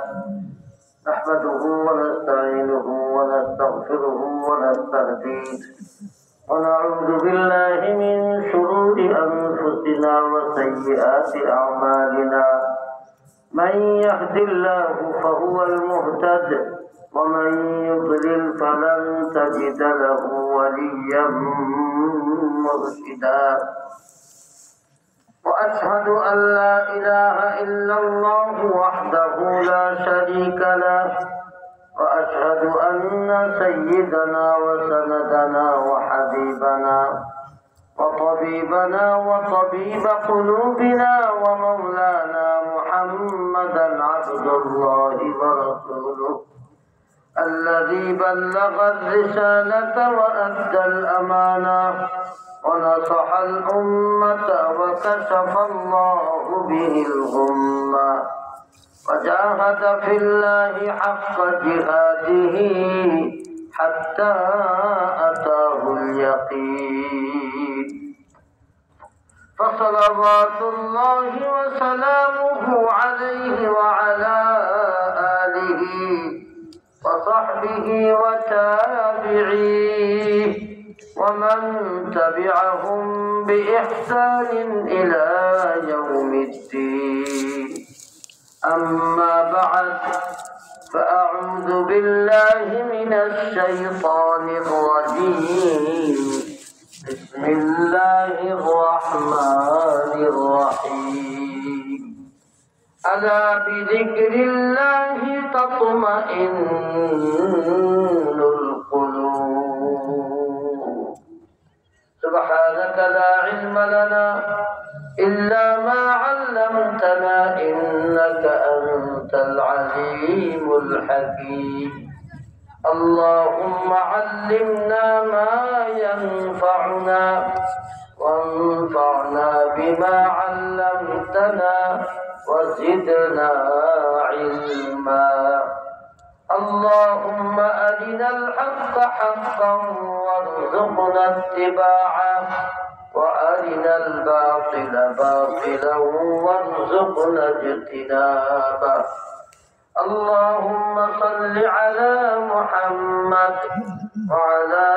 نحمده ونستعينه ونستغفره ونستهديه ونعوذ بالله من شرور أنفسنا وسيئات أعمالنا من يهد الله فهو المهتد ومن يضلل فلن تجد له وليا مرشدا وأشهد أن لا إله إلا الله وحده لا شريك له وأشهد أن سيدنا وسندنا وحبيبنا وطبيبنا وطبيب قلوبنا ومولانا محمدا عبد الله ورسوله الذي بلغ الرسالة وأدى الأمانة ونصح الأمة وكشف الله به الغمة وجاهد في الله حق جهاده حتى أتاه اليقين فصلوات الله وسلامه عليه وعلى آله وصحبه وتابعيه ومن تبعهم بإحسان إلى يوم الدين أما بعد فأعوذ بالله من الشيطان الرجيم بسم الله الرحمن الرحيم ألا بذكر الله تطمئن القلوب سبحانك لا علم لنا إلا ما علمتنا إنك أنت العليم الحكيم اللهم علمنا ما ينفعنا وانفعنا بما علمتنا وزدنا علما اللهم أرنا الحق حقا وارزقنا اتباعه وأرنا الباطل باطلا وارزقنا اجتنابه اللهم صل على محمد وعلى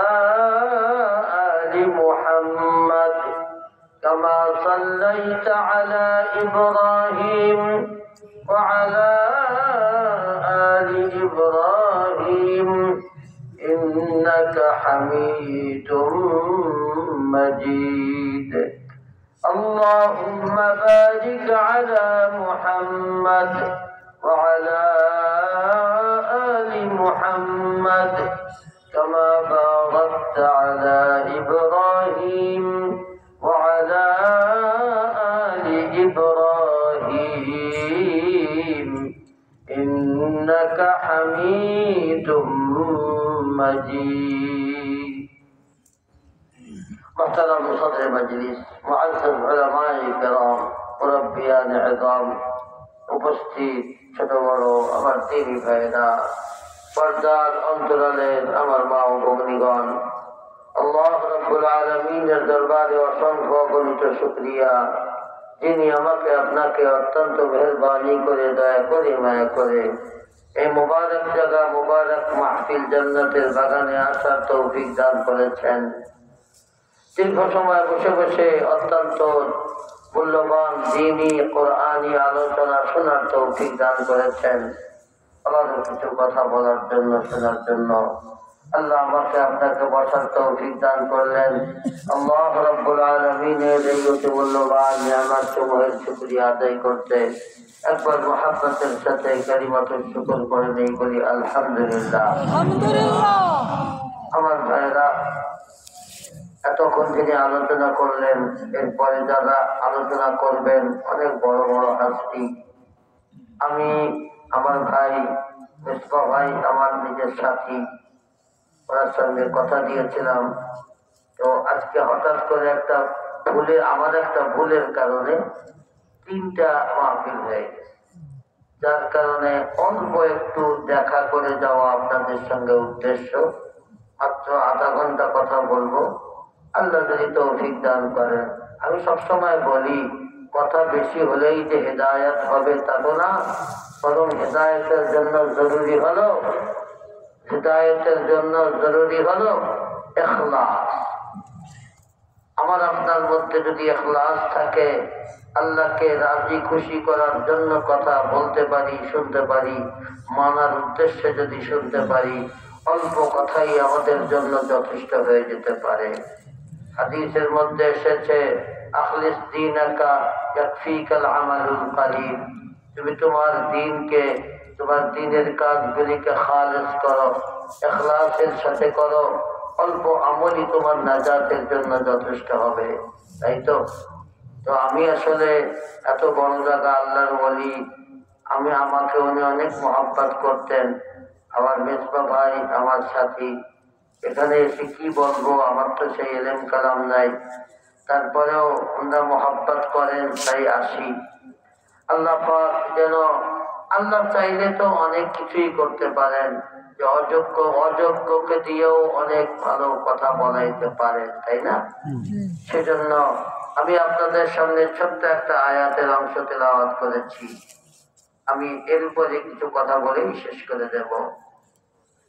آل محمد كما صليت على إبراهيم وعلى آل إبراهيم إنك حميد مجيد اللهم بارك على محمد وعلى آل محمد كما باركت على إبراهيم وعلى آل إبراهيم إنك حميد مجيد محترم صدر مجلس معزز علماء الكرام مربيان عظام উপস্থিত ছোট বড় আমার দিনী ভাইরা পর্দার অন্তরালের আমার মা ও ভগ্নীগণ আল্লাহ রাব্বুল আলামিনের দরবারে অসংখ্য অগণিত শুকরিয়া যিনি আমাকে আপনাকে অত্যন্ত মেহেরবানি করে দয়া করে মায়া করে এই মুবারক জায়গা মুবারক মাহফিল জান্নাতের বাগানে আসার তৌফিক দান করেছেন দীর্ঘ সময় বসে বসে অত্যন্ত মূল্যবান দ্বীনি কোরআনী আলোচনা শোনার তৌফিক দান করেছেন আবারও কিছু কথা বলার জন্য শোনার জন্য আল্লাহ আমাকে আপনাকে বসার তৌফিক দান করলেন আল্লাহ রাব্বুল আলামিনের এই অতি মূল্যবান নিয়ামত সমূহের শুকরিয়া আদায় করতে একবার মুহাব্বতের সাথে কালিমাতুল শুকর করে নেই বলি আলহামদুলিল্লাহ আমার ভাইরা এতক্ষণ তিনি আলোচনা করলেন এরপরে যারা আলোচনা করবেন অনেক বড় বড় হাস্তি আমি আমার ভাই মিসবাহ ভাই আমার নিজের সাথী ওনার সঙ্গে কথা দিয়েছিলাম তো আজকে হঠাৎ করে আমার একটা ভুলের কারণে 3টা মাহফিল হয়ে গেছে যার কারণে অল্প একটু দেখা করে যাওয়া আপনাদের সঙ্গে উদ্দেশ্য মাত্র আধা ঘন্টা কথা বলবো আল্লাহ যদি তৌফিক দান করেন। আমি সবসময় বলি কথা বেশি হলেই যে হেদায়েত হবে তা তো না, বরং হেদায়েতের জন্য জরুরি হলো ইখলাস। আমার আপনার মধ্যে যদি ইখলাস থাকে, আল্লাহকে রাজি খুশি করার জন্য কথা বলতে পারি, শুনতে পারি, মানার উদ্দেশ্যে যদি শুনতে পারি, অল্প কথাই আমাদের জন্য যথেষ্ট হয়ে যেতে পারে। হাদিসের মধ্যে এসেছে, আখলিস দীনাকা ইয়াকফিকাল আমালুল কালিল। তুমি তোমার দ্বীনকে, তোমার দ্বীনের কাজগুলিকে খালেস করো, ইখলাসের সাথে করো, অল্প আমলই তোমার নাজাতের জন্য যথেষ্ট হবে। তাই তো আমি আসলে এত বড় জায়গা আল্লাহর ওলি, আমাকে উনি অনেক মহব্বত করতেন। আমার মেজবা ভাই, আমার সাথী, এখানে এসে কি বলবো, আমার তো সেই এলেম কালাম নাই, তারপরেও ওনারা মহব্বত করেন, তাই আসি। আল্লাহ পাক যেন, আল্লাহ চাইলে তো অনেক কিছুই করতে পারেন, যে অযোগ্যকে দিয়েও অনেক ভালো কথা বলাইতে পারেন, তাই না? সেজন্য আমি আপনাদের সামনে ছোট্ট একটা আয়াতের অংশ তেলাওয়াত করেছি। আমি এর উপরে কিছু কথা বলেই শেষ করে দেব।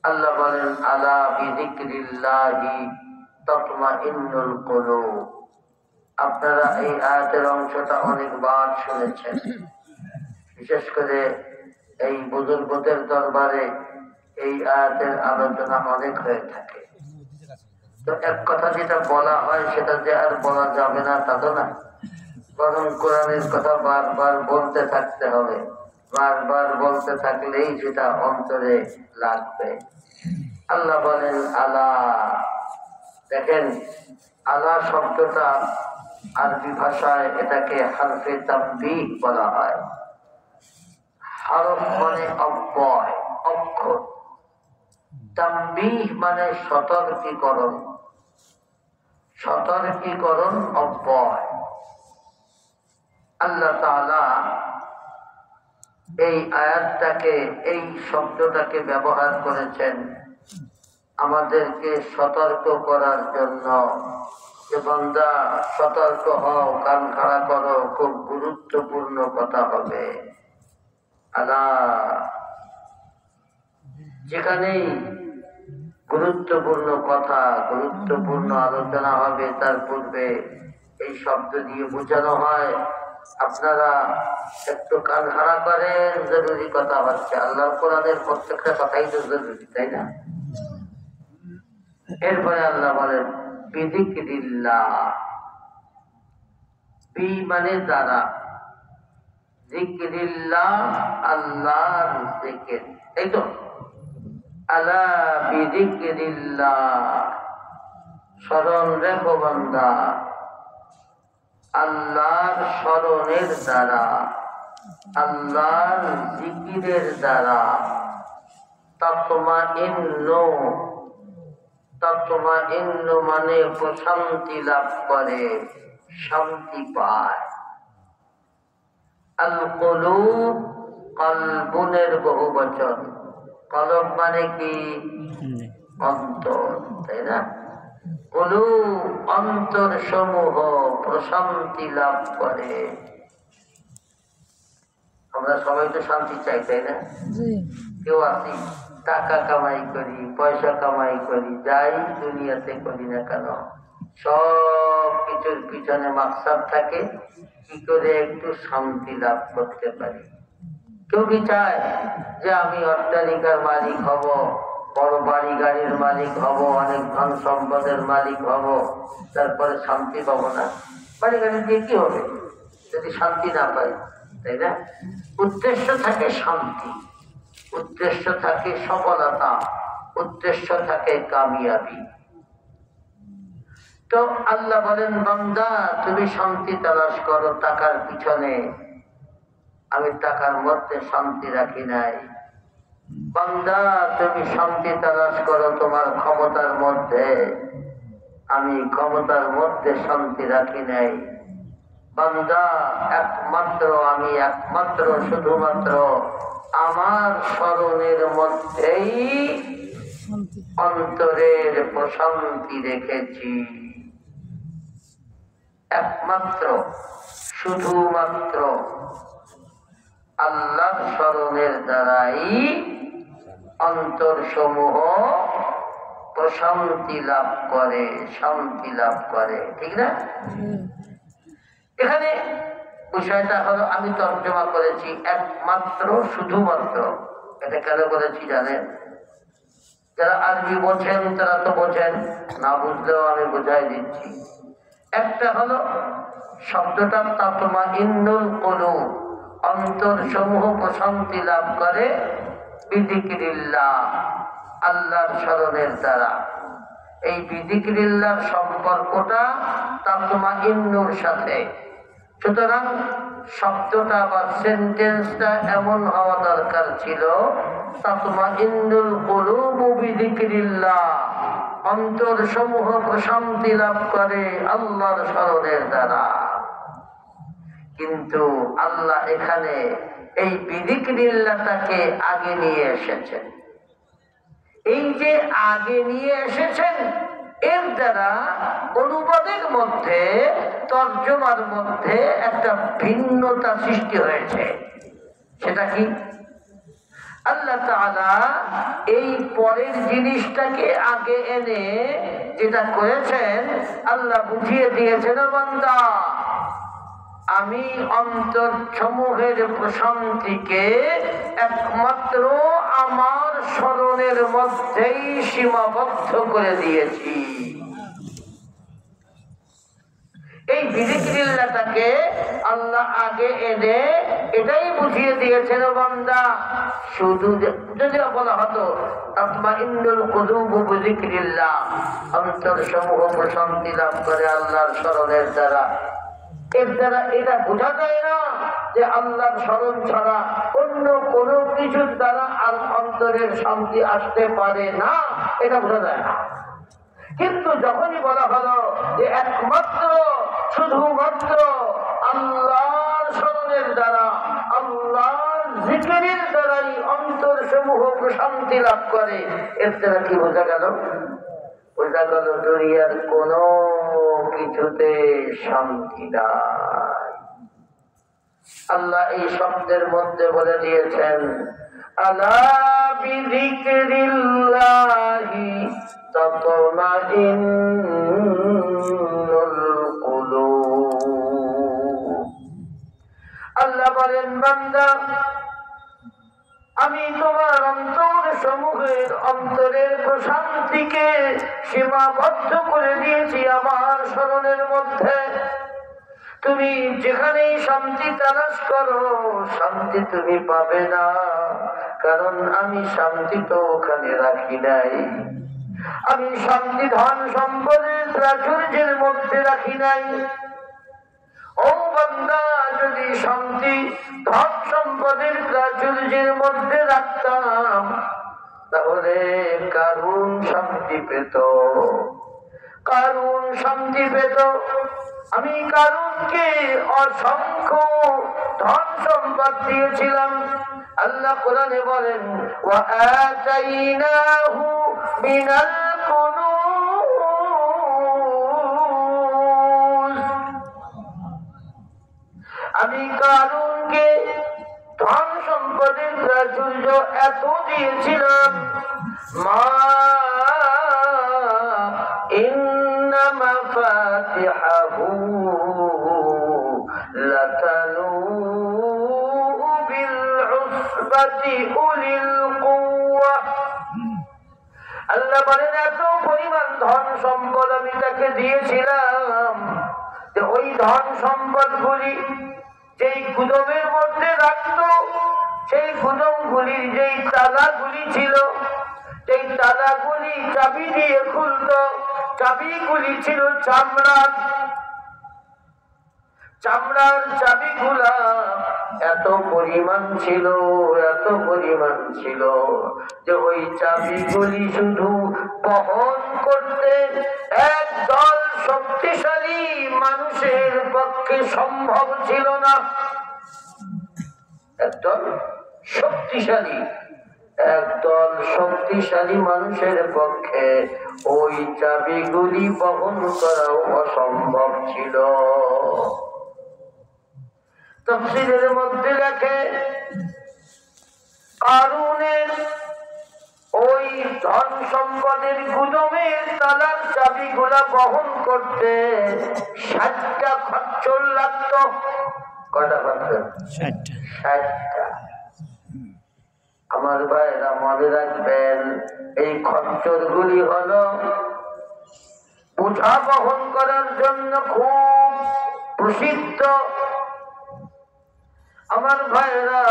আল্লাহ বলেন, আলা বিযিকরিল্লাহি তাতমাইন্নুল কুলুব। আপনারা এই আয়াতের অংশটা অনেকবার শুনেছেন, বিশেষ করে এই বুজুর্গদের দরবারে এই আয়াতের আলোচনা অনেক হয়ে থাকে। তো এক কথা যেটা বলা হয় সেটা যে আর বলা যাবে না তা তো না, বরং কোরআনের কথা বারবার বলতে থাকতে হবে। বারবার বলতে থাকলেই সেটা অন্তরে লাগবে। আল্লাহ বলেন আলা। দেখেন, আলা শব্দটা আরবি ভাষায় এটাকে হারফে তানবীহ বলা হয়। হরফ মানে অব্যয়, অক্ষর। তানবীহ মানে সতর্কীকরণ, সতর্কীকরণ, অব্যয়। আল্লাহ তাআলা এই আয়াতটাকে, এই শব্দটাকে ব্যবহার করেছেন আমাদেরকে সতর্ক করার জন্য, যে বান্দা সতর্ক হও, কান খাড়া করো, খুব গুরুত্বপূর্ণ কথা হবে। আলা, যেখানেই গুরুত্বপূর্ণ কথা, গুরুত্বপূর্ণ আলোচনা হবে, তার পূর্বে এই শব্দ দিয়ে বোঝানো হয় আপনারা একটু কান খাড়া করেন, জরুরি কথা হচ্ছে। আল্লাহর কোরআনের প্রত্যেকটা কথাই তো জরুরি, তাই না? এরপরে আল্লাহ বলেন বিযিকরিল্লাহ। বি মানে দ্বারা, যিকরিল্লাহ আল্লাহর জিকির, এই তো। আলা বিযিকরিল্লাহ, স্মরণ রেখো বান্দা আল্লাহর স্মরণের দ্বারা, আল্লাহর জিকিরের দ্বারা। তাতমাইন্নু, তাতমাইন্নু মানে প্রশান্তি লাভ করে, শান্তি পায়। আল কুলুব, কলবুনের বহু বচন। কলব মানে কি? অন্তর, তাই না? কুলুব, অন্তর সমূহ প্রশান্তি লাভ করে। আমরা সবাই তো শান্তি চাই, তাই না? কেউ আছি টাকা কামাই করি, পয়সা কামাই করি, যাই দুনিয়াতে করি না কেন, সব কিছুর পিছনে মাকসাদ থাকে কি করে একটু শান্তি লাভ করতে পারি। কেউ কি চায় যে আমি অট্টালিকার মালিক হব, বড় বাড়ি গাড়ির মালিক হব, অনেক ধন সম্পদের মালিক হব, তারপরে শান্তি পাবো না? বাড়ি গাড়ি দিয়ে কি হবে যদি শান্তি না পাই, তাই না? উদ্দেশ্য থাকে শান্তি, উদ্দেশ্য থাকে সফলতা, উদ্দেশ্য থাকে কামিয়াবি। তো আল্লাহ বলেন, বান্দা তুমি শান্তি তালাশ করো টাকার পিছনে, আমি টাকার মধ্যে শান্তি রাখি নাই। বান্দা তুমি শান্তি তালাশ করো তোমার ক্ষমতার মধ্যে, আমি ক্ষমতার মধ্যে শান্তি রাখি নাই। বান্দা একমাত্র আমি, একমাত্র শুধুমাত্র আমার স্মরণের মধ্যেই অন্তরের প্রশান্তি রেখেছি। একমাত্র শুধুমাত্র আল্লাহর স্মরণের দ্বারাই অন্তর সমূহ প্রশান্তি লাভ করে, শান্তি লাভ করে, ঠিক না? এখানে বিষয়টা হলো, আমি তর্জমা করেছি একমাত্র শুধুমাত্র। এটা কেন করেছি জানেন? যারা আরবি বোঝেন তারা তো বোঝেন, না বুঝলেও আমি বোঝাই দিচ্ছি। একটা হলো শব্দটা তাতমাইন্নুল কুলুব, অন্তর সমূহ প্রশান্তি লাভ করে বিযিকরিল্লাহ, আল্লাহর স্মরণের দ্বারা। এই বিযিকরিল্লাহর সম্পর্কটা তাতমাইন্নুর সাথে। সুতরাং শব্দটা বা সেন্টেন্সটা এমন হওয়া দরকার ছিল, তাতমাইন্নুল কুলুবু বিযিকরিল্লাহ, অন্তর সমূহ প্রশান্তি লাভ করে আল্লাহর স্মরণের দ্বারা। কিন্তু আল্লাহ এখানে এই বিযিকরিল্লাহটাকে আগে নিয়ে এসেছেন। এই যে আগে নিয়ে এসেছেন, এর দ্বারা অনুবাদের মধ্যে, তর্জমার মধ্যে একটা ভিন্নতা সৃষ্টি হয়েছে। সেটা কি? আল্লাহ তাআলা এই পরের জিনিসটাকে আগে এনে যেটা করেছেন, আল্লাহ বুঝিয়ে দিয়েছেন, বান্দা আমি অন্তর সমূহের প্রশান্তিকে একমাত্র আমার স্মরণের মধ্যেই সীমাবদ্ধ করে দিয়েছি। এই বিযিকরিল্লাহটাকে আল্লাহ আগে এনে এটাই বুঝিয়ে দিয়েছেন, বান্দা শুধু যদি বলা হতো তাতমাইন্নুল কুলুবু বিযিকরিল্লাহ, অন্তর সমূহ প্রশান্তি লাভ করে আল্লাহর স্মরণের দ্বারা, এর দ্বারা এটা বোঝা যায় না যে আল্লাহর স্মরণ ছাড়া অন্য কোনো কিছুর দ্বারা অন্তরের শান্তি আসতে পারে না, এটা বোঝা যায় না। কিন্তু যখনই বলা হলো যে একমাত্র শুধুমাত্র আল্লাহর স্মরণের দ্বারা, আল্লাহর জিকিরের দ্বারাই অন্তর সমূহ প্রশান্তি লাভ করে, এর দ্বারা কি বোঝা গেল? বোঝা গেল দুনিয়ার কোন কিছুতে শান্তি নাই। আল্লাহ এই শব্দের মধ্যে বলে দিয়েছেন, আলা বিযিকরিল্লাহি তাতমাইন্নুল কুলুব। আল্লাহ বলেন, বান্দা আমি তোমার অন্তর সমূহের অন্তরের প্রশান্তিকে সীমাবদ্ধ করে দিয়েছি আমার স্মরণের মধ্যে। তুমি যেখানেই শান্তি তালাশ করো, শান্তি তুমি পাবে না, কারণ আমি শান্তি তো ওখানে রাখি নাই। আমি শান্তি ধন সম্পদের প্রাচুর্যের মধ্যে রাখি নাই। ও বান্দা, যদি শান্তি ধন সম্পদের প্রাচুর্যের মধ্যে রাখতাম, তাহলে কারুন শান্তি পেত, কারুন শান্তি পেত। আমি কারুনকে অসংখ্য ধন সম্পদ দিয়েছিলাম। আল্লাহ কোরআনে বলেন, ওয়া আতাইনাহু মিনাল কুনুজ, আমি কারুনকে ধন সম্পদের প্রাচুর্য এত দিয়েছিলাম, মা ইন্না মাফাতিহাহু লাতানু বিল উসবাতি উলিল কুওয়া। আল্লাহ বলেন, এত পরিমাণ ধন সম্পদ আমি তাকে দিয়েছিলাম যে ওই ধন সম্পদ গুলি যেই গুদমের মধ্যে রাখত, সেই গুদম গুলির যেই তালাগুলি ছিল, সেই তালাগুলি চাবি দিয়ে খুলত। চাবিগুলি ছিল চামড়ার, চামড়ার চাবিগুলা এত পরিমাণ ছিল, এত পরিমাণ ছিল যে ওই চাবিগুলি শুধু বহন করতে একদল শক্তিশালী মানুষের পক্ষে সম্ভব ছিল না। একদল শক্তিশালী একদল শক্তিশালী মানুষের পক্ষে ওই চাবিগুলি বহন করাও অসম্ভব ছিল। তাফসীরের মধ্যে লেখে কারূনের ওই ধন সম্পদের গুদামের তালার চাবিগুলা বহন করতে 60টা খচ্চর লাগতো। কটা খচ্চর? 60টা। আমার ভাইরা মনে রাখবেন, এই খচ্চর গুলি হলো বোঝা বহন করার জন্য খুব প্রসিদ্ধ। আমার ভাইরা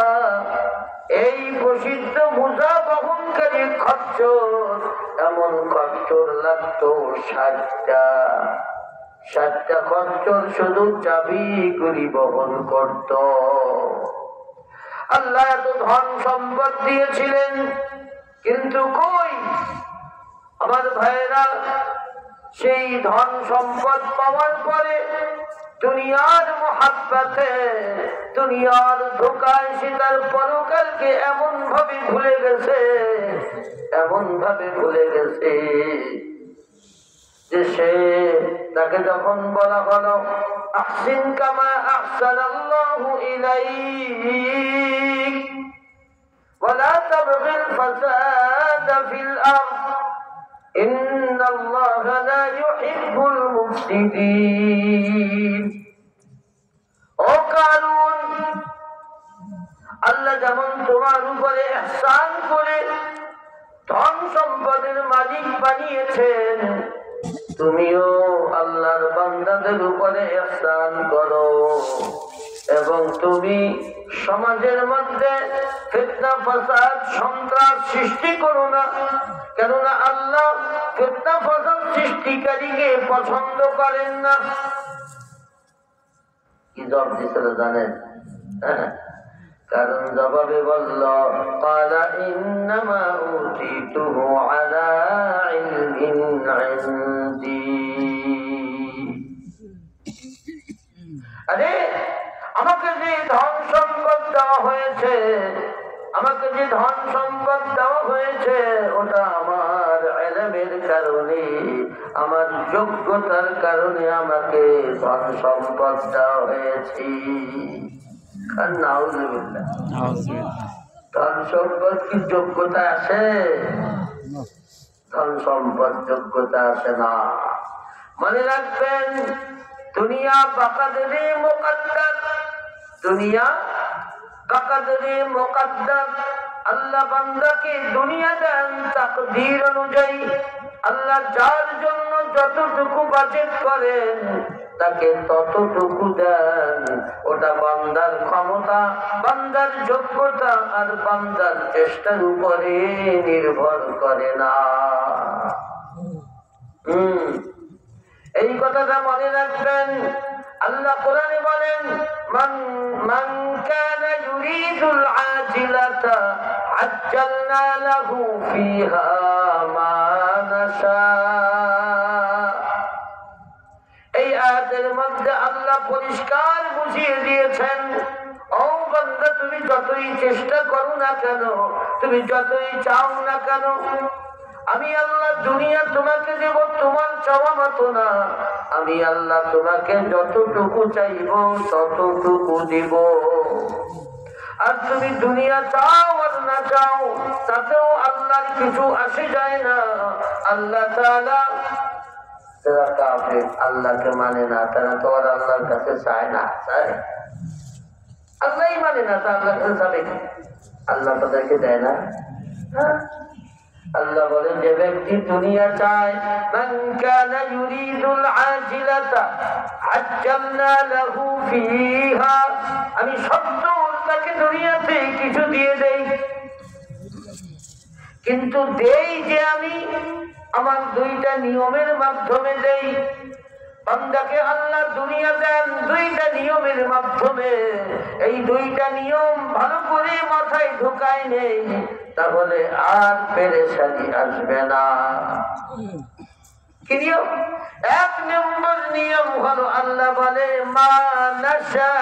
এই প্রসিদ্ধ বোঝা বহনকারী খচ্চর, এমন খচ্চর লাগতো 60টা খচ্চর শুধু চাবিগুলি বহন করত। আল্লাহ এত ধন সম্পদ দিয়েছিলেন, কিন্তু কই আমার ভাইরা সেই ধন সম্পদ পাওয়ার পরে দুনিয়ার মোহাব্বতে, দুনিয়ার ধোকায় সে তার পরকালকে এমন ভাবে ভুলে গেছে যে সে তাকে যখন বলা হলো আহসিন কামা আহসানাল্লাহু ইলাইক ওয়ালা তাবগিল ফাসাদা ফিল আরদ ইন্নাল্লাহা লা ইউহিব্বুল মুফসিদিন। ও কারূন, আল্লাহ যেমন তোমার উপরে ইহসান করে ধন সম্পদের মালিক বানিয়েছেন, তুমিও আল্লাহর বান্দাদের উপরে ইহসান করো এবং তুমি সমাজের মধ্যে ফিতনা ফাসাদ সন্ত্রাস সৃষ্টি করো না। কেননা আল্লাহ ফিতনা ফাসাদ সৃষ্টিকারীকে পছন্দ করেন না। কি জবাব দিছিল জানেন? কারণ জবাবে বলল ক্বালা ইন্নামা উতিতুহু আলা ইলমিন ইনদি। আরে আমাকে যে ধন সম্পদ দেওয়া হয়েছে, ওটা আমার ইলমের কারণে, আমার যোগ্যতার কারণে আমাকে ধন সম্পদ দেওয়া হয়েছে। ধন সম্পদ কি যোগ্যতা আছে? ধন সম্পদ যোগ্যতা আছে না। মনে রাখবেন, দুনিয়া বাকাদরে মুকদ্দার, দুনিয়া বাকাদরে মুকদ্দার। আল্লাহ বান্দাকে দুনিয়া দেন তাকদীর অনুযায়ী। আল্লাহ যার জন্য যতটুকু বাজেট করেন তাকে ততটুকু দেন। ওটা বান্দার ক্ষমতা, বান্দার যোগ্যতা আর বান্দার চেষ্টার উপরে নির্ভর করে না। এই কথাটা মনে রাখবেন। আল্লাহ কোরআনে বলেন মান কানা ইউরিদুল আজিলাতা আজ্জালনা লাহু ফিহা মা নাশা। এই আয়াতের মধ্যে আল্লাহ পরিষ্কার বুঝিয়ে দিয়েছেন, ও বান্দা, তুমি যতই চেষ্টা করো না কেন, তুমি যতই চাও না কেন, আমি আল্লাহ দুনিয়া তোমাকে দেব তোমার চাওয়া মতো না। আমি আল্লাহ তোমাকে যতটুকু চাইব ততটুকু দিব। আর তুমি দুনিয়া চাও আর না চাও তাতেও আল্লাহর কিছু আসে যায় না। আল্লাহ তাআলা, যারা কাফির, আল্লাহকে মানে না, তারা তো আর আল্লাহর কাছে চায় না। চায়? আল্লাহই মানে না, তা আল্লাহর কাছে যাবে কি? আল্লাহ তাদেরকে দেয় না। আল্লাহ বলেন, যে ব্যক্তি দুনিয়া চায়, মান কানা ইউরিদুল আজিলাতা আজ্জালনা লাহু ফিহা, আমি সত্তর তাকে দুনিয়াতে কিছু দিয়ে দেই। কিন্তু দেই যে আমি আমার দুইটা নিয়মের মাধ্যমে দেই। বান্দাকে আল্লাহ দুনিয়া দেন দুইটা নিয়মের মাধ্যমে। এই দুইটা নিয়ম ভালো করে মাথায় ঢুকায় নেই, তাহলে আর পেরেশানি আসবে না। কি নিয়ম? এক নম্বর নিয়ম হলো আল্লাহ বলে মা নাশা।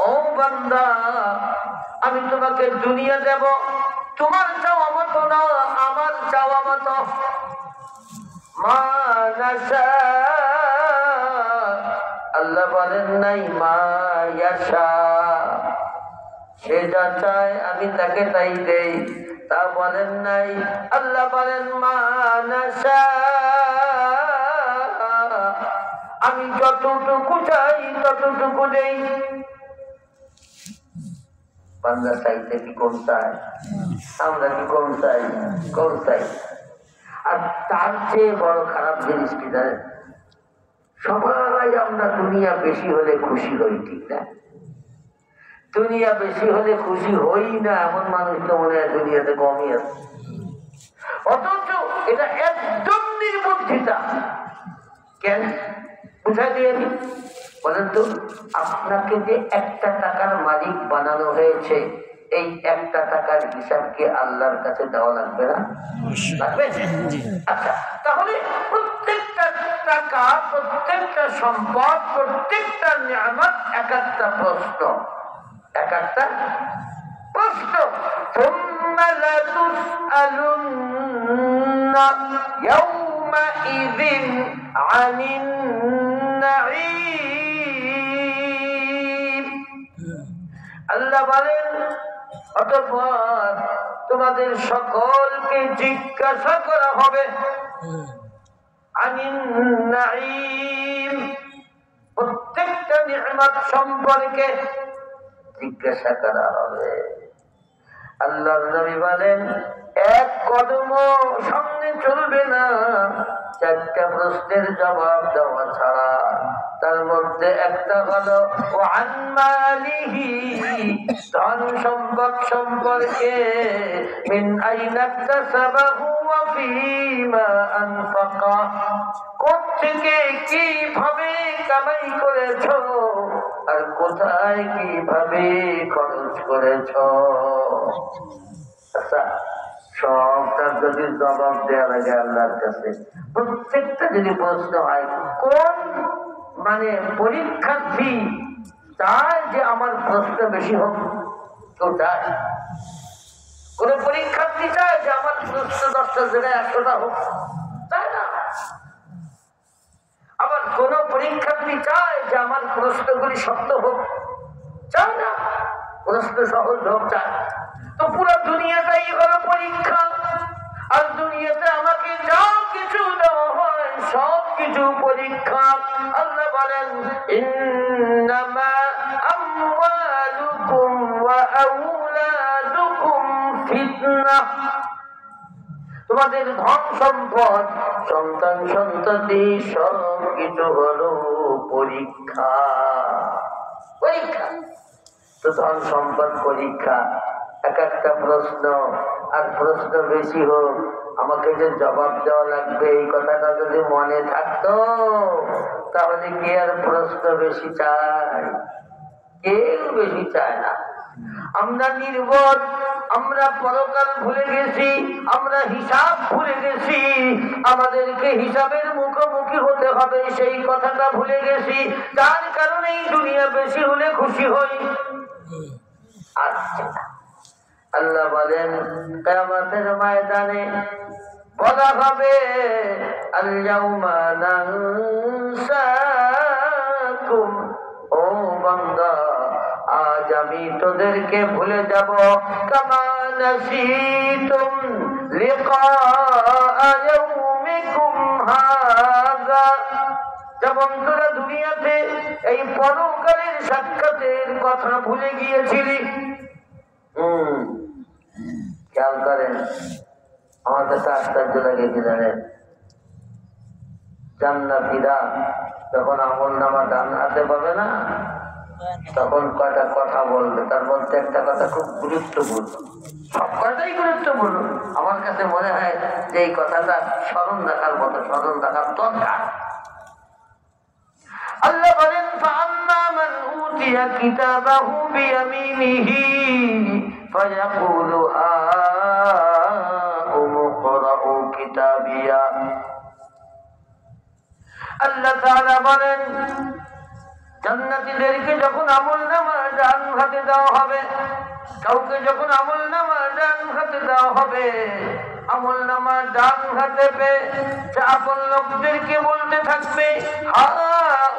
ও বান্দা, আমি তোমার তোমাকে দুনিয়া দেব, তোমার চাওয়া মতো না, আমার চাওয়া মতো। মা নাশা, আল্লাহ বলেন নাই মা ইয়াশা, সে যা চায় আমি তাকে তাই দেই, তা বলেন নাই। আল্লাহ বলেন মা নাশা, আমি যতটুকু চাই ততটুকু দেই। বান্দা চাইতে কি কম চায়? আমরা কি কম চাই? কম চাই। আর তার চেয়ে বড় খারাপ জিনিস কি জানেন? সবাই আমরা দুনিয়া বেশি হলে খুশি হই, ঠিক না? দুনিয়া বেশি হলে খুশি হই না এমন মানুষ তো মনে হয় দুনিয়াতে কমই আছে। অথচ এটা একদম নির্বুদ্ধিতা। কেন বুঝাই দিয়ে নি বলেন তো, আপনাকে যে একটা টাকার মালিক বানানো হয়েছে, এই একটা টাকার হিসাব কি আল্লাহর কাছে দেওয়া লাগবে না? লাগবে। আচ্ছা, তাহলে প্রত্যেকটা টাকা, প্রত্যেকটা সম্পদ, প্রত্যেকটা নিয়ামত এক একটা প্রশ্ন, এক একটা প্রশ্ন। ثم لتسألن يومئذ عن النعيم। আল্লাহ বলেন অতঃপর তোমাদের সকলকে জিজ্ঞাসা করা হবে আনিন নাঈম, প্রত্যেকটা নিয়ামত সম্পর্কে জিজ্ঞাসা করা হবে। আল্লাহর নবী বলেন এক কদম সামনে চলবে না চারটা প্রশ্নের জবাব দেওয়া ছাড়া। তার মধ্যে একটা হলো ওয়ান মালিহি, ধন সম্পদ সম্পর্কে, মিন আইনা ইকতাসাবাহু ওয়া ফীমা আনফাকা, কোত্থেকে কিভাবে কামাই করেছো আর কোথায় কিভাবে খরচ করেছো। আচ্ছা, সবটার যদি জবাব দেওয়া লাগে আল্লাহর কাছে, প্রত্যেকটা যদি প্রশ্ন হয়, কোন মানে পরীক্ষার্থী চায় যে আমার প্রশ্ন বেশি হোক? কেউ চায়? কোন পরীক্ষার্থী চায় যে আমার প্রশ্ন 10টার জায়গায় 100টা হোক? চায় না। আবার কোন পরীক্ষার্থী চায় যে আমার প্রশ্নগুলি সত্য হোক? চায় না। প্রশ্ন সহজ হোক চায়। তো পুরো দুনিয়াটাই হলো পরীক্ষা। আর দুনিয়াতে আমাকে যা কিছু দেওয়া হয় সব কিছু পরীক্ষা। আল্লাহ বলেন ইন্নামা আমওয়ালুকুম ওয়া আওলাদুকুম ফিতনাহ, তোমাদের ধন সম্পদ, সন্তান সন্ততি সব কিছু হলো পরীক্ষা। পরীক্ষা তো ধন সম্পদ পরীক্ষা, এক একটা প্রশ্ন। আর প্রশ্ন বেশি হোক, আমাকে যে জবাব দেওয়া লাগবে এই কথাটা যদি মনে থাকতো তাহলে কি আর প্রশ্ন বেশি চায়? কেউ বেশি চায় না। আমরা নির্বোধ, আমরা পরকাল ভুলে গেছি, আমরা হিসাব ভুলে গেছি, আমাদেরকে হিসাবের মুখোমুখি হতে হবে সেই কথাটা ভুলে গেছি। যার কারণে দুনিয়া বেশি হলে খুশি হই। আচ্ছা, আল্লাহ বলেন কিয়ামতের ময়দানে বলা হবে আল-ইয়াউমা নানসাকুম, ও বান্দা আজ আমি তোদেরকে ভুলে যাব, কামা নাসিতুম লিকা ইয়াউমিকুম হাযা, যেমন তোরা দুনিয়াতে এই পরকালের সাক্ষাতের কথা ভুলে গিয়েছিলি। খেয়াল করেন, আমার কাছে আশ্চর্য লাগে কি জানেন, জান্নাতীরা যখন আমল নামা ডান হাতে পাবে না তখন কয়টা কথা বলবে, তার মধ্যে একটা কথা খুব গুরুত্বপূর্ণ। সব কথাই গুরুত্বপূর্ণ, আমার কাছে মনে হয় যে এই কথাটা স্মরণ রাখার মতো, স্মরণ রাখার দরকার। আল্লাহ বলেন ফাআম্মা মান উতিয়া কিতাবাহু বিয়ামিনিহি ফায়াকুলু হাউমু ইকরাউ কিতাবিয়া। আল্লাহ তাআলা বলেন জান্নাতীদেরকে যখন আমলনামা ডান হাতে দেওয়া হবে, কাউকে যখন আমলনামা ডান হাতে দেওয়া হবে, আমলনামা ডান হাতে পেয়ে আপন লোকদেরকে বলতে থাকবে, হা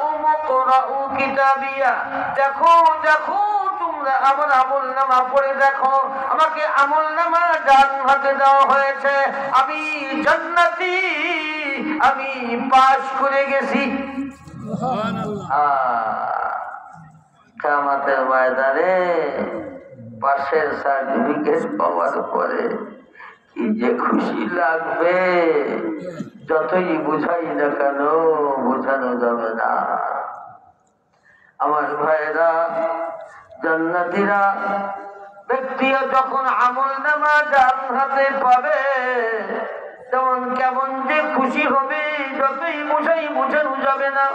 উমকরাউ কিতাবিয়া, দেখো দেখো তোমরা আমার আমলনামা পড়ে দেখো, আমাকে আমলনামা ডান হাতে দেওয়া হয়েছে, আমি জান্নাতি, আমি পাস করে গেছি। কিয়ামতের ময়দানে পাশের সার্টিফিকেট পাওয়ার পরে কি যে খুশি লাগবে, যতই বুঝাই না কেন বোঝানো যাবে না। আমার ভাইরা, জান্নাতীরা ব্যক্তিরা যখন আমলনামা ডান হাতে পাবে, তখন কেমন যে খুশি হবে, যতই বুঝাই বোঝানো যাবে না।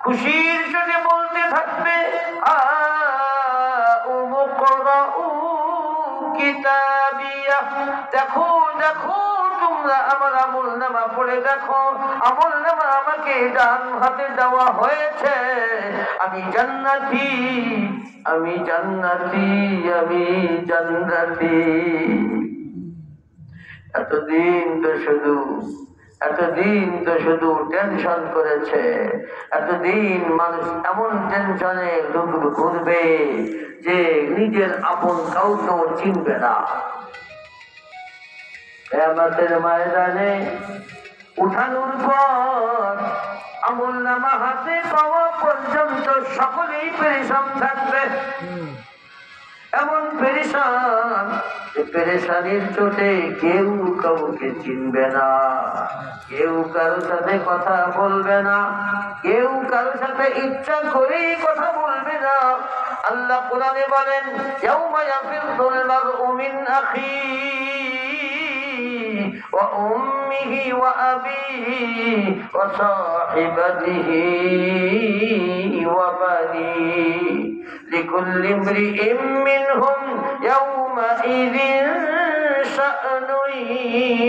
খুশির চোখে বলতে থাকবে, কিতাবিয়া, দেখো দেখো তোমরা আমার আমলনামা পড়ে দেখো, আমলনামা আমাকে ডান হাতে দেওয়া হয়েছে, আমি জান্নাতি, আমি জান্নাতি, আমি জান্নাতি। এতদিন তো শুধু টেনশন করেছে, এতদিন মানুষ এমন টেনশনে ঘুরবে যে নিজের আপন কাউকে চিনবে না। কিয়ামতের ময়দানে উঠানোর পর আমলনামা হাতে পাওয়া পর্যন্ত সকলেই পেরেশান থাকবে, এমন পেরেশান, পেরেশানির চোটে কেউ কাউকে চিনবে না, কেউ কারোর সাথে কথা বলবে না, কেউ কারোর সাথে ইচ্ছা করেই কথা বলবে না। আল্লাহ কোরআনে বলেন, ইয়াউমা ইয়াফিরুল মারউ মিন আখিহি ওয়া উম্মিহি ওয়া আবিহি ওয়া সাহিবাতিহি ওয়া বানিহি লিকুল্লি ইমরিইম মিনহুম ইয়াউমাইযিন শা'নুন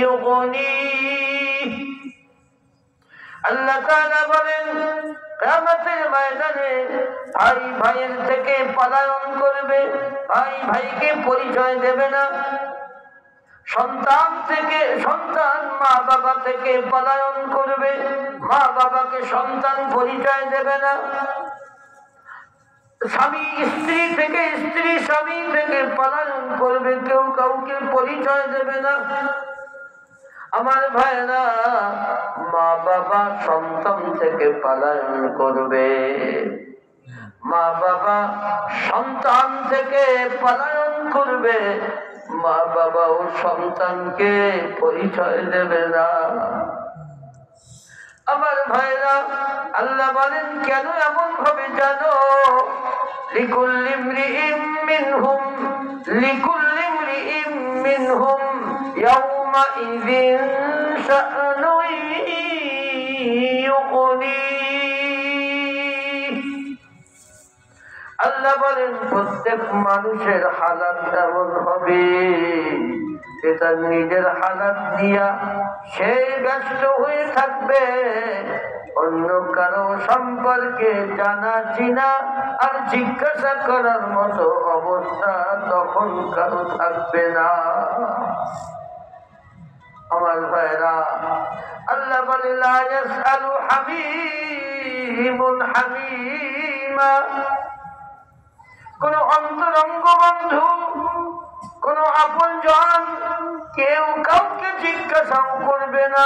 ইউগনিহি। আল্লাহ তাআলা বলেন, কিয়ামতের ময়দানে ভাই ভাইয়ের থেকে পলায়ন করবে, ভাই ভাইকে পরিচয় দেবে না, সন্তান মা বাবা থেকে পলায়ন করবে, মা বাবাকে সন্তান পরিচয় দেবে না, স্বামী স্ত্রী থেকে স্ত্রী স্বামী থেকে পলায়ন করবে, কেউ কাউকে পরিচয় দেবে না। আমার ভাইরা, মা বাবা সন্তান থেকে পলায়ন করবে, মা বাবা সন্তান থেকে পলায়ন করবে, মা বাবা ও সন্তানকে পরিচয় দেবে না। আমার ভাইরা, আল্লাহ বলেন, কেন এমন ভাবে জানো, লিকুল্লি ইমরিইম মিনহুম ইয়াউমাইযিন শা'নুন ইউগনিহি। আল্লাহ বলেন, প্রত্যেক মানুষের হালাত এমন হবে, এটা নিজের হালাত দিয়া সে ব্যস্ত হয়ে থাকবে, অন্য কারো সম্পর্কে জানা চিনা আর জিজ্ঞাসা করার মতো অবস্থা তখন কারো থাকবে না। আমার ভাইরা, আল্লাহ বলে, লা ইয়াসআলু হামীমুন হামীমা, কোন অন্তরঙ্গ বন্ধু, কোন আপনজন কেউ কাউকে জিজ্ঞাসাও করবে না।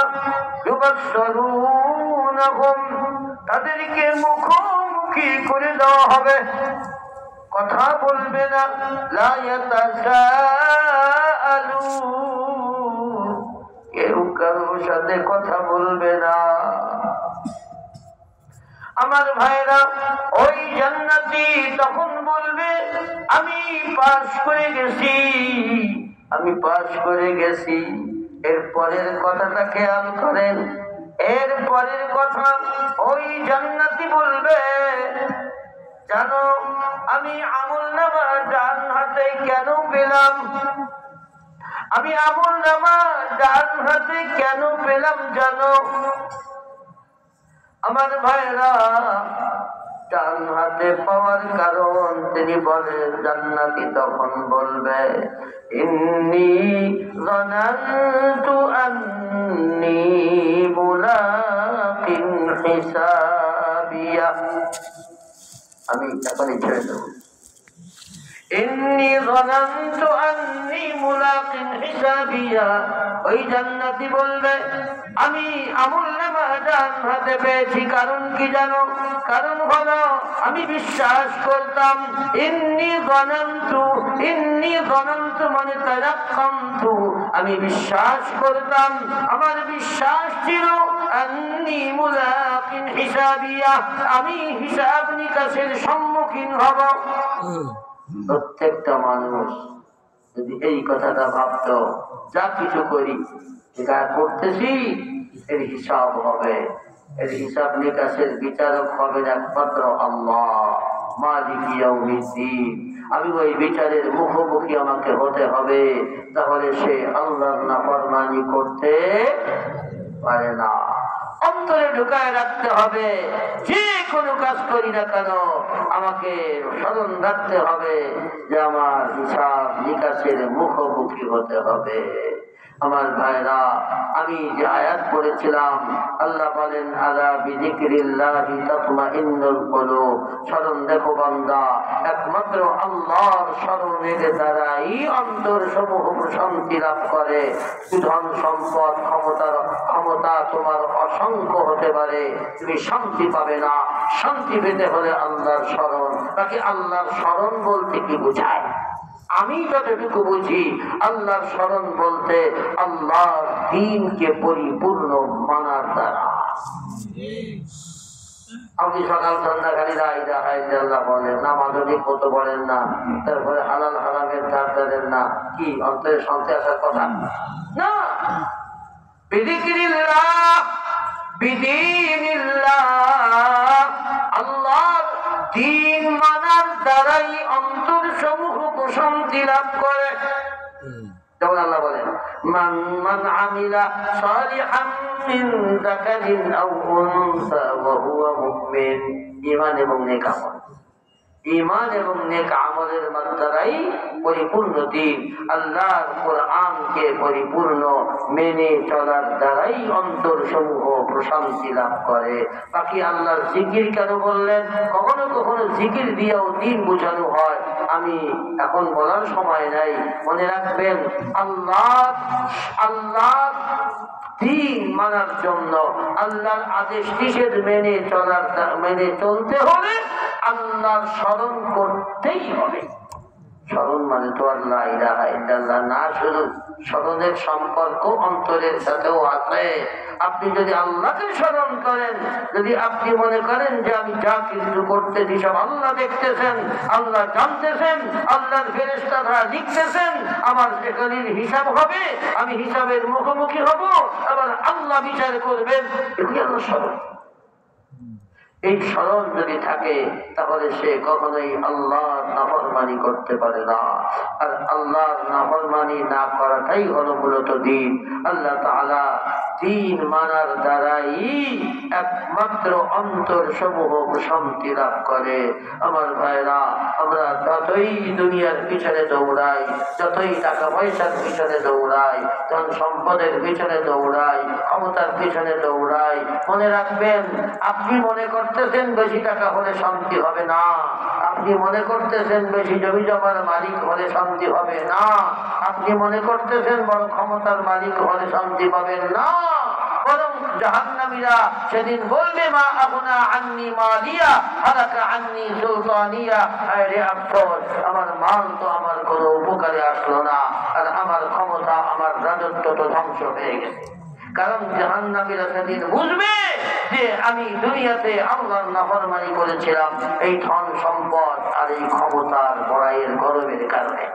ইউবাশশিরুনহুম, তাদেরকে মুখোমুখি করে দেওয়া হবে, কথা বলবে না। লা ইয়াতাসাআলুন, কেউ কারোর সাথে কথা বলবে না। আমার ভাইরা, ওই জান্নাতি তখন বলবে, আমি পাস করে গেছি, আমি পাস করে গেছি। এর পরের কথাটা খেয়াল করেন, এর পরের কথা, ওই জান্নাতি বলবে, জানো আমি আমলনামা ডান হাতে কেন পেলাম, আমি আমলনামা ডান হাতে কেন পেলাম জানো? আমার ভাইরা, ডান হাতে পাওয়ার কারণ তিনি বলেন জান্নাতি তখন বলবে ইন্নী যানানতু আন্নী মুলাকিন হিসাবিয়া। আমি এখনই ছেড়ে দেব। ইন্নী যানানতু আন্নী মুলাকিন হিসাবিয়া। ওই জান্নাতি বলবে আমি আমলনামা ডান হাতে পেয়েছি, কারণ কি জানো? কারণ হলো আমি বিশ্বাস করতাম ইন্নী যানানতু মানে তায়াক্কানতু, আমি বিশ্বাস করতাম, আমার বিশ্বাস ছিল আন্নী মুলাকিন হিসাবিয়া, আমি হিসাব নিকাশের সম্মুখীন হব। প্রত্যেকটা মানুষ যদি এই কথাটা ভাবত, যা কিছু করি যা করতেছি এর হিসাব হবে, এর হিসাব নিকাশের বিচারক হবে একমাত্র আল্লাহ মালিক ইয়াউমিদ্দিন। আমি ওই বিচারের মুখোমুখি আমাকে হতে হবে, তাহলে সে আল্লাহর নাফরমানি করতে পারে না। অন্তরে ঢুকায় রাখতে হবে, যে কোনো কাজ করি না কেন আমাকে স্মরণ রাখতে হবে যে আমার হিসাব নিকাশের মুখোমুখি হতে হবে। আমার ভাইরা, আমি যে আয়াত পড়েছিলাম, আল্লাহ বলেন আলা বিযিকরিল্লাহি তাতমাইন্নুল কুলুব, স্মরণ রেখো বান্দা, একমাত্র আল্লাহর স্মরণের দ্বারাই অন্তর সমূহ শান্তি লাভ করে। ধন সম্পদ ক্ষমতা তোমার অসংখ্য হতে পারে, তুমি শান্তি পাবে না। শান্তি পেতে হলে আল্লাহর স্মরণ। তাকে আল্লাহর স্মরণ বলতে কি বোঝায়? আমি যতটুকু বুঝি, আল্লাহর স্মরণ বলতে আল্লাহর দ্বীনকে পরিপূর্ণ মানার দ্বারা। আপনি সকাল সন্ধ্যা খালি লা ইলাহা ইল্লাল্লাহ বলেন, নামাজ ঠিক মতো বলেন না, তারপরে হালাল হারামের ধার ধারেন না, কি অন্তরে শান্তি আসার কথা না? বিযিকরিল্লাহ বিদীনিল্লাহ, আল্লাহর দ্বীন মানার দ্বারাই অন্তর সমূহ প্রশান্তি লাভ করে। যেমন আল্লাহ বলেন মান আমিলা সালিহান মিন যাকারিন আও উনসা ওয়া হুয়া মুমিন। ঈমান এবং নেক আমল, ঈমান এবং নেক আমলের দ্বারাই পরিপূর্ণ দ্বীন, আল্লাহর কোরআনকে পরিপূর্ণ মেনে চলার দ্বারাই অন্তর সমূহ প্রশান্তি লাভ করে। বাকি আল্লাহর জিকির কেন বললেন? কখনো কখনো জিকির দিয়েও দ্বীন বোঝানো হয়, আমি এখন বলার সময় নাই। মনে রাখবেন, আল্লাহ দ্বীন মানার জন্য, আল্লাহর আদেশ নিষেধ মেনে চলতে হলে আল্লাহর স্মরণ করতেই হবে। স্মরণ মানে তো আর লা ইলাহা ইল্লাল্লাহ না, শুধু স্মরণের সম্পর্ক অন্তরের সাথেও আছে। আপনি যদি আল্লাহকে স্মরণ করেন, যদি আপনি মনে করেন যে আমি যা কিছু করতেছি সব আল্লাহ দেখতেছেন, আল্লাহ জানতেছেন, আল্লাহর ফেরেশতারা লিখতেছেন, আমার সেখানের হিসাব হবে, আমি হিসাবের মুখোমুখি হব, আবার আল্লাহ বিচার করবেন, এগুলি আল্লাহ স্মরণ। এই স্মরণ যদি থাকে তাহলে সে কখনোই আল্লাহর নাফরমানি করতে পারে না। আর আল্লাহর নাফরমানি না করাটাই হলো মূলত দ্বীন। আল্লাহ তাআলা দ্বীন মানার দ্বারাই একমাত্র অন্তর সমূহ শান্তি লাভ করে। আমার ভাইরা, আমরা যতই দুনিয়ার পিছনে দৌড়াই, যতই টাকা পয়সার পিছনে দৌড়াই, ধন সম্পদের পিছনে দৌড়াই, ক্ষমতার পিছনে দৌড়াই, মনে রাখবেন, আপনি মনে করতেছেন বেশি টাকা হলে শান্তি হবে না, আপনি মনে করতেছেন বেশি জমি জমার মালিক হলে শান্তি হবে না, আপনি মনে করতেছেন বড় ক্ষমতার মালিক হলে শান্তি পাবেন না, বরং জাহান্নামীরা সেদিন বলবে মা আগুনা আন্নি মালিয়া হালাকা আন্নি সুলতানিয়া। আরে আফসোস, আমার মাল তো আমার কোনো উপকারে আসলো না, আর আমার ক্ষমতা, আমার রাজত্ব তো ধ্বংস হয়ে গেছে। কারণ জাহান্নামীরা সেদিন বুঝবে যে আমি দুনিয়াতে আল্লাহর নাফরমানি করেছিলাম এই ধন সম্পদ আর এই ক্ষমতার বড়াইয়ের গরমের কারণে,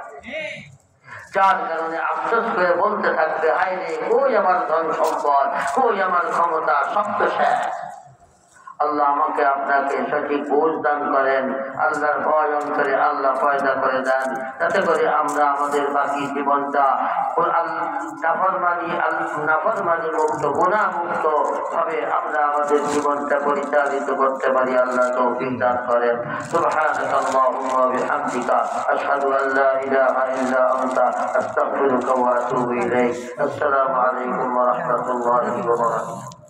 যার কারণে আফসোস করে বলতে থাকবে, হায় রে, কই আমার ধন সম্পদ, কই আমার ক্ষমতা, সব তো শেষ। আল্লাহ আমাকে আপনাকে সঠিক বুঝ দান করেন, আল্লাহর ভয় অন্তরে আল্লাহ পয়দা করে দেন, যাতে করে আমরা আমাদের বাকি জীবনটা নাফরমানি মুক্ত, গুনাহ মুক্ত ভাবে আমরা আমাদের জীবনটা পরিচালিত করতে পারি। আল্লাহ তৌফিক দান করেন। সুবহানাকা আল্লাহুম্মা ওয়া বিহামদিকা আশহাদু আল লা ইলাহা ইল্লা আনতা আস্তাগফিরুকা ওয়া আতুবু ইলাইক। আসসালামু আলাইকুম ওয়া রাহমাতুল্লাহি ওয়া বারাকাতুহু।